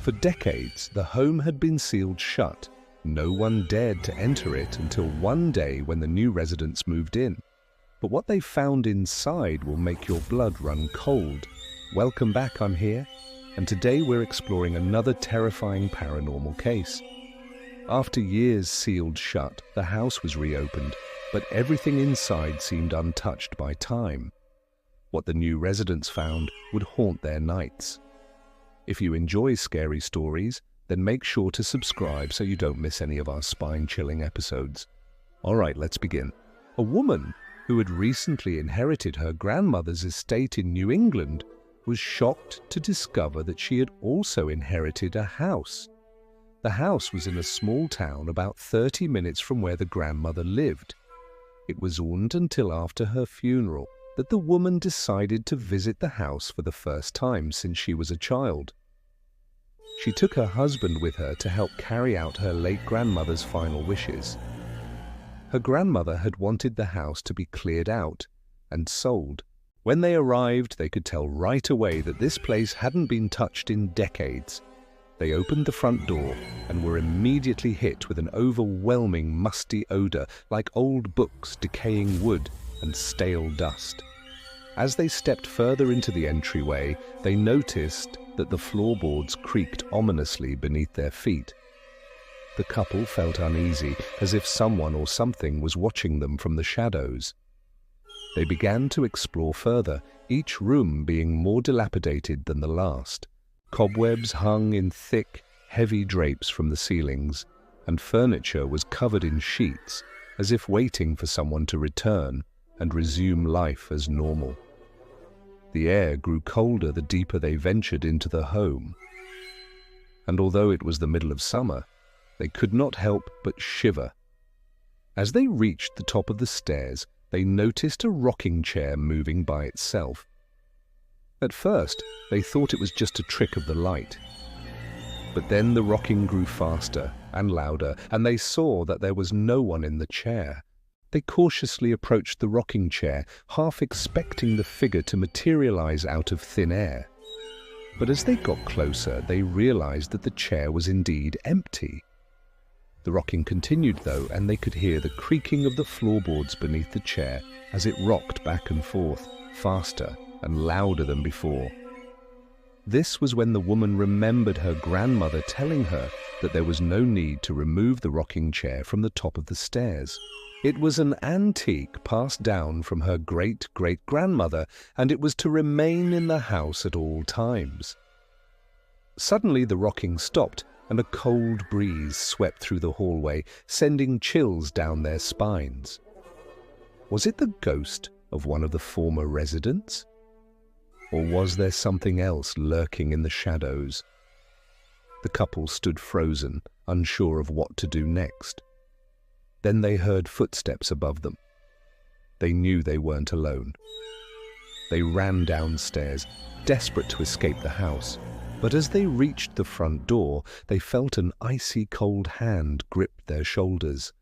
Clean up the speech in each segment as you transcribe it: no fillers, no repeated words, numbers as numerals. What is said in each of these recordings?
For decades, the home had been sealed shut. No one dared to enter it until one day when the new residents moved in. But what they found inside will make your blood run cold. Welcome back, I'm here, and today we're exploring another terrifying paranormal case. After years sealed shut, the house was reopened, but everything inside seemed untouched by time. What the new residents found would haunt their nights. If you enjoy scary stories, then make sure to subscribe so you don't miss any of our spine-chilling episodes. Alright, let's begin. A woman who had recently inherited her grandmother's estate in New England was shocked to discover that she had also inherited a house. The house was in a small town about 30 minutes from where the grandmother lived. It wasn't until after her funeral that the woman decided to visit the house for the first time since she was a child. She took her husband with her to help carry out her late grandmother's final wishes. Her grandmother had wanted the house to be cleared out and sold. When they arrived, they could tell right away that this place hadn't been touched in decades. They opened the front door and were immediately hit with an overwhelming musty odor like old books, decaying wood, and stale dust. As they stepped further into the entryway, they noticed that the floorboards creaked ominously beneath their feet. The couple felt uneasy, as if someone or something was watching them from the shadows. They began to explore further, each room being more dilapidated than the last. Cobwebs hung in thick, heavy drapes from the ceilings, and furniture was covered in sheets, as if waiting for someone to return and resume life as normal. The air grew colder the deeper they ventured into the home. And although it was the middle of summer, they could not help but shiver. As they reached the top of the stairs, they noticed a rocking chair moving by itself. At first, they thought it was just a trick of the light. But then the rocking grew faster and louder, and they saw that there was no one in the chair. They cautiously approached the rocking chair, half expecting the figure to materialize out of thin air. But as they got closer, they realized that the chair was indeed empty. The rocking continued, though, and they could hear the creaking of the floorboards beneath the chair as it rocked back and forth, faster and louder than before. This was when the woman remembered her grandmother telling her that there was no need to remove the rocking chair from the top of the stairs. It was an antique passed down from her great-great-grandmother, and it was to remain in the house at all times. Suddenly the rocking stopped, and a cold breeze swept through the hallway, sending chills down their spines. Was it the ghost of one of the former residents? Or was there something else lurking in the shadows? The couple stood frozen, unsure of what to do next. Then they heard footsteps above them. They knew they weren't alone. They ran downstairs, desperate to escape the house. But as they reached the front door, they felt an icy cold hand grip their shoulders.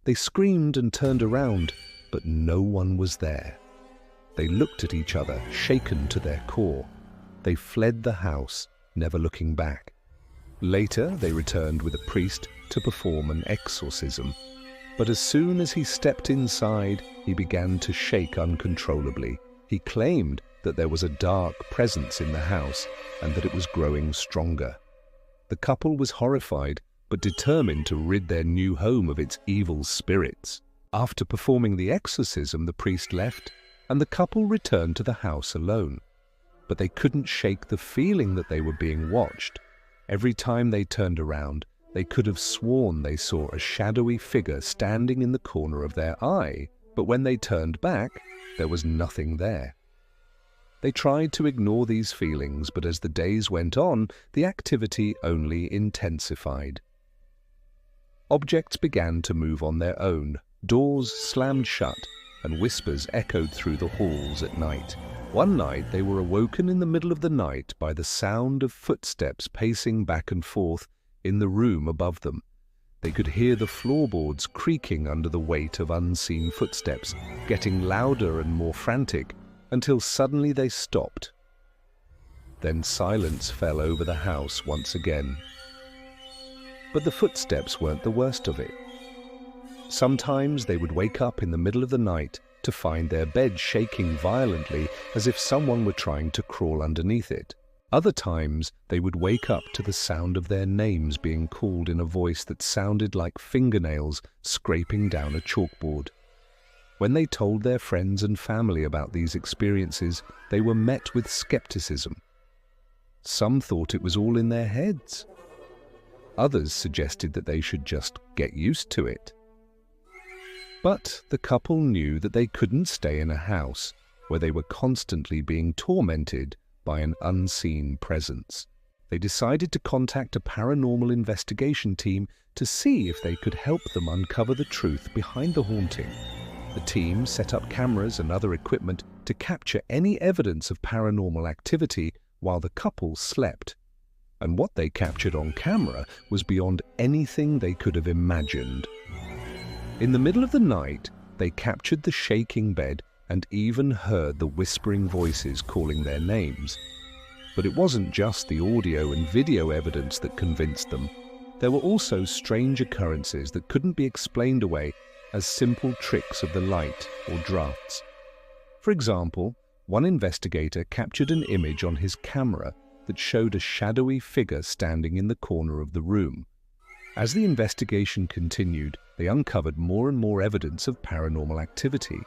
They screamed and turned around, but no one was there. They looked at each other, shaken to their core. They fled the house, never looking back. Later, they returned with a priest to perform an exorcism. But as soon as he stepped inside, he began to shake uncontrollably. He claimed that there was a dark presence in the house and that it was growing stronger. The couple was horrified, but determined to rid their new home of its evil spirits. After performing the exorcism, the priest left, and the couple returned to the house alone. But they couldn't shake the feeling that they were being watched. Every time they turned around, they could have sworn they saw a shadowy figure standing in the corner of their eye, but when they turned back, there was nothing there. They tried to ignore these feelings, but as the days went on, the activity only intensified. Objects began to move on their own, doors slammed shut, and whispers echoed through the halls at night. One night they were awoken in the middle of the night by the sound of footsteps pacing back and forth in the room above them. They could hear the floorboards creaking under the weight of unseen footsteps, getting louder and more frantic, until suddenly they stopped. Then silence fell over the house once again. But the footsteps weren't the worst of it. Sometimes they would wake up in the middle of the night to find their bed shaking violently as if someone were trying to crawl underneath it. Other times they would wake up to the sound of their names being called in a voice that sounded like fingernails scraping down a chalkboard. When they told their friends and family about these experiences, they were met with skepticism. Some thought it was all in their heads. Others suggested that they should just get used to it. But the couple knew that they couldn't stay in a house where they were constantly being tormented by an unseen presence. They decided to contact a paranormal investigation team to see if they could help them uncover the truth behind the haunting. The team set up cameras and other equipment to capture any evidence of paranormal activity while the couple slept. And what they captured on camera was beyond anything they could have imagined. In the middle of the night, they captured the shaking bed and even heard the whispering voices calling their names. But it wasn't just the audio and video evidence that convinced them. There were also strange occurrences that couldn't be explained away as simple tricks of the light or drafts. For example, one investigator captured an image on his camera that showed a shadowy figure standing in the corner of the room. As the investigation continued, they uncovered more and more evidence of paranormal activity.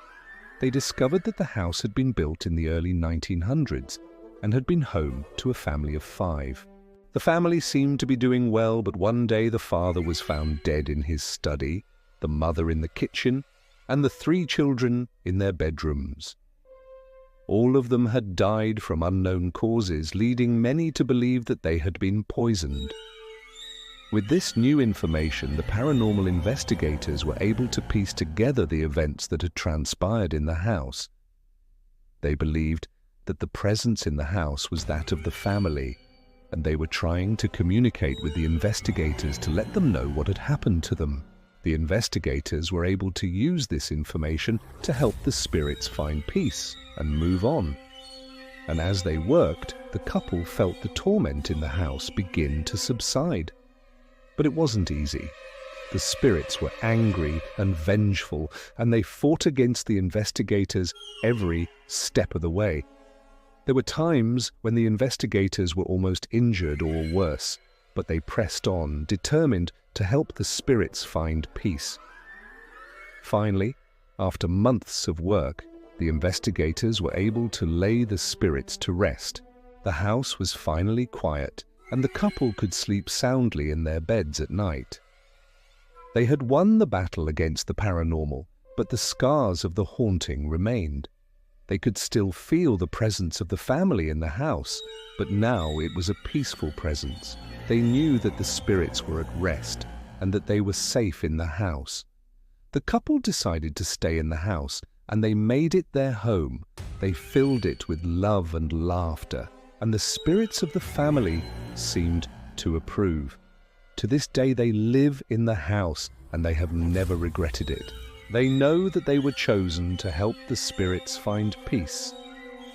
They discovered that the house had been built in the early 1900s and had been home to a family of 5. The family seemed to be doing well, but one day the father was found dead in his study, the mother in the kitchen, and the 3 children in their bedrooms. All of them had died from unknown causes, leading many to believe that they had been poisoned. With this new information, the paranormal investigators were able to piece together the events that had transpired in the house. They believed that the presence in the house was that of the family, and they were trying to communicate with the investigators to let them know what had happened to them. The investigators were able to use this information to help the spirits find peace and move on. And as they worked, the couple felt the torment in the house begin to subside. But it wasn't easy. The spirits were angry and vengeful, and they fought against the investigators every step of the way. There were times when the investigators were almost injured or worse, but they pressed on, determined to help the spirits find peace. Finally, after months of work, the investigators were able to lay the spirits to rest. The house was finally quiet, and the couple could sleep soundly in their beds at night. They had won the battle against the paranormal, but the scars of the haunting remained. They could still feel the presence of the family in the house, but now it was a peaceful presence. They knew that the spirits were at rest and that they were safe in the house. The couple decided to stay in the house, and they made it their home. They filled it with love and laughter, and the spirits of the family seemed to approve. To this day they live in the house, and they have never regretted it. They know that they were chosen to help the spirits find peace,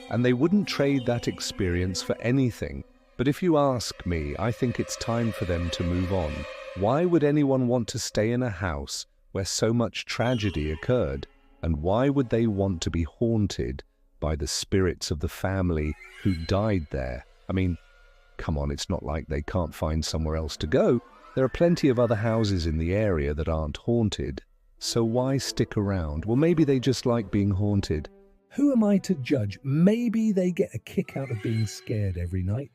and they wouldn't trade that experience for anything. But if you ask me, I think it's time for them to move on. Why would anyone want to stay in a house where so much tragedy occurred? And why would they want to be haunted by the spirits of the family who died there? I mean, come on, it's not like they can't find somewhere else to go. There are plenty of other houses in the area that aren't haunted. So why stick around? Well, maybe they just like being haunted. Who am I to judge? Maybe they get a kick out of being scared every night.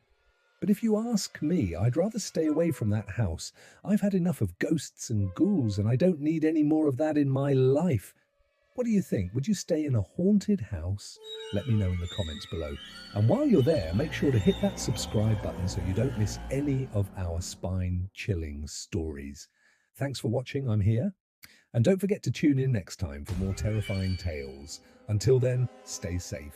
But if you ask me, I'd rather stay away from that house. I've had enough of ghosts and ghouls, and I don't need any more of that in my life. What do you think? Would you stay in a haunted house? Let me know in the comments below. And while you're there, make sure to hit that subscribe button so you don't miss any of our spine-chilling stories. Thanks for watching. I'm here. And don't forget to tune in next time for more terrifying tales. Until then, stay safe.